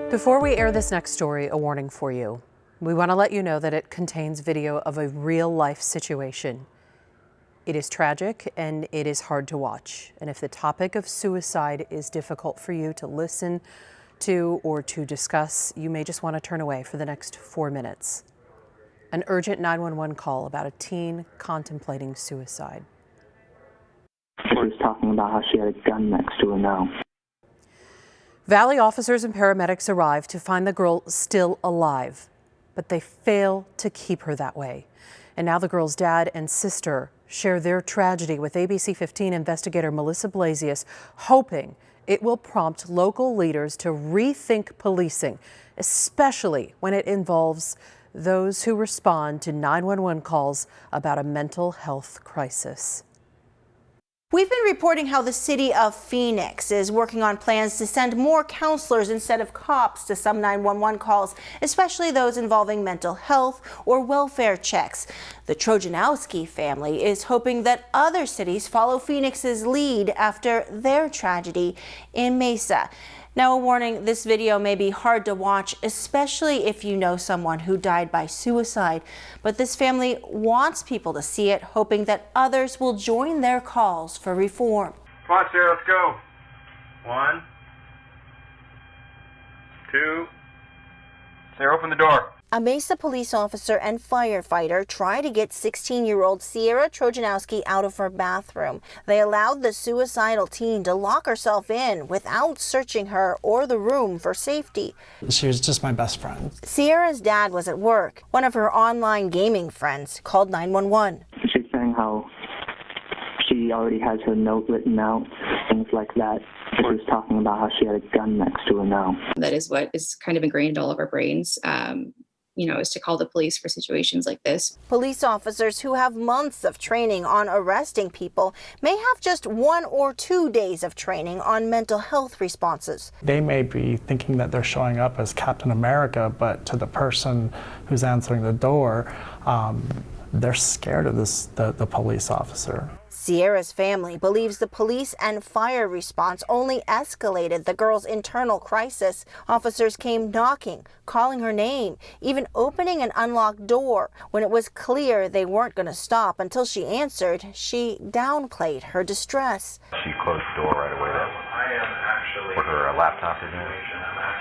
Before we air this next story, a warning for you. We want to let you know that it contains video of a real-life situation. It is tragic and it is hard to watch. And if the topic of suicide is difficult for you to listen to or to discuss, you may just want to turn away for the next 4 minutes. An urgent 911 call about a teen contemplating suicide. She was talking about how she had a gun next to her now. Valley officers and paramedics arrive to find the girl still alive, but they fail to keep her that way. And now the girl's dad and sister share their tragedy with ABC 15 investigator Melissa Blasius, hoping it will prompt local leaders to rethink policing, especially when it involves those who respond to 911 calls about a mental health crisis. We've been reporting how the city of Phoenix is working on plans to send more counselors instead of cops to some 911 calls, especially those involving mental health or welfare checks. The Trojanowski family is hoping that other cities follow Phoenix's lead after their tragedy in Mesa. Now, a warning, this video may be hard to watch, especially if you know someone who died by suicide. But this family wants people to see it, hoping that others will join their calls for reform. Come on, Sarah, let's go. 1, 2. Sarah, open the door. A Mesa police officer and firefighter tried to get 16-year-old Sierra Trojanowski out of her bathroom. They allowed the suicidal teen to lock herself in without searching her or the room for safety. She was just my best friend. Sierra's dad was at work. One of her online gaming friends called 911. She's saying how she already has her note written out, things like that. She was talking about how she had a gun next to her now. That is what is kind of ingrained in all of our brains. Is to call the police for situations like this. Police officers who have months of training on arresting people may have just 1 or 2 days of training on mental health responses. They may be thinking that they're showing up as Captain America, but to the person who's answering the door, they're scared of the police officer. Sierra's family believes the police and fire response only escalated the girl's internal crisis. Officers came knocking, calling her name, even opening an unlocked door. When it was clear they weren't going to stop until she answered, she downplayed her distress. She closed the door right away then. Put her laptop in there.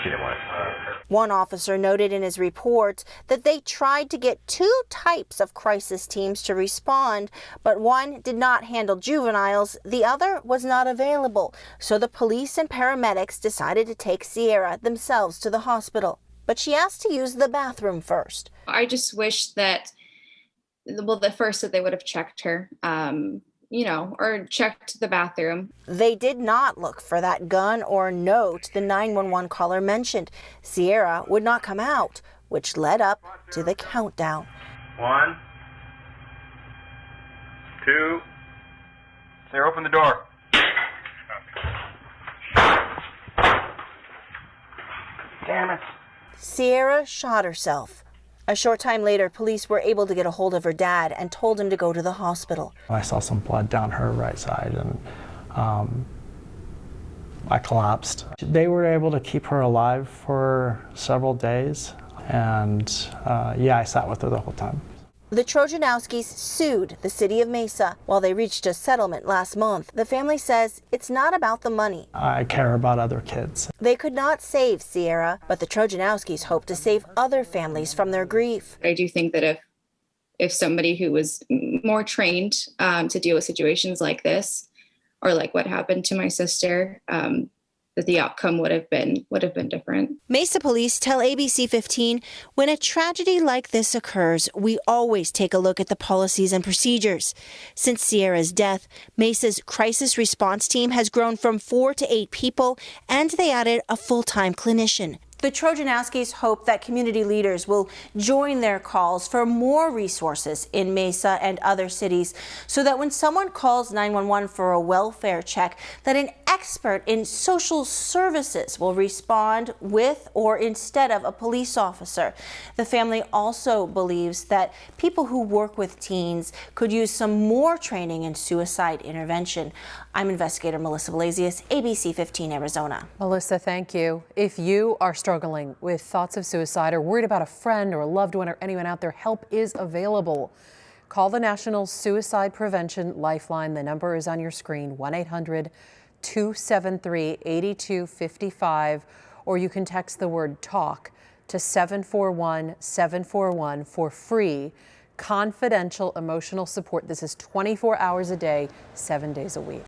She didn't want to see it. One officer noted in his report that they tried to get 2 types of crisis teams to respond, but one did not handle juveniles, the other was not available. So the police and paramedics decided to take Sierra themselves to the hospital. But she asked to use the bathroom first. I just wish that, first that they would have checked her, or checked the bathroom. They did not look for that gun or note the 911 caller mentioned. Sierra would not come out, which led up to the countdown. 1, 2. Sarah, open the door. Damn it. Sierra shot herself. A short time later, police were able to get a hold of her dad and told him to go to the hospital. I saw some blood down her right side, and I collapsed. They were able to keep her alive for several days, and I sat with her the whole time. The Trojanowskis sued the city of Mesa. While they reached a settlement last month, the family says it's not about the money. I care about other kids. They could not save Sierra, but the Trojanowskis hope to save other families from their grief. I do think that if somebody who was more trained to deal with situations like this, or like what happened to my sister, that the outcome would have been different. Mesa police tell ABC 15, when a tragedy like this occurs, we always take a look at the policies and procedures. Since Sierra's death, Mesa's crisis response team has grown from 4 to 8 people, and they added a full-time clinician. The Trojanowskis hope that community leaders will join their calls for more resources in Mesa and other cities, so that when someone calls 911 for a welfare check, that an expert in social services will respond with or instead of a police officer. The family also believes that people who work with teens could use some more training in suicide intervention. I'm investigator Melissa Blasius, ABC 15 Arizona. Melissa, thank you. If you are struggling struggling with thoughts of suicide or worried about a friend or a loved one or anyone out there, help is available. Call the National Suicide Prevention Lifeline. The number is on your screen, 1-800-273-8255, or you can text the word TALK to 741-741 for free, confidential emotional support. This is 24 hours a day, 7 days a week.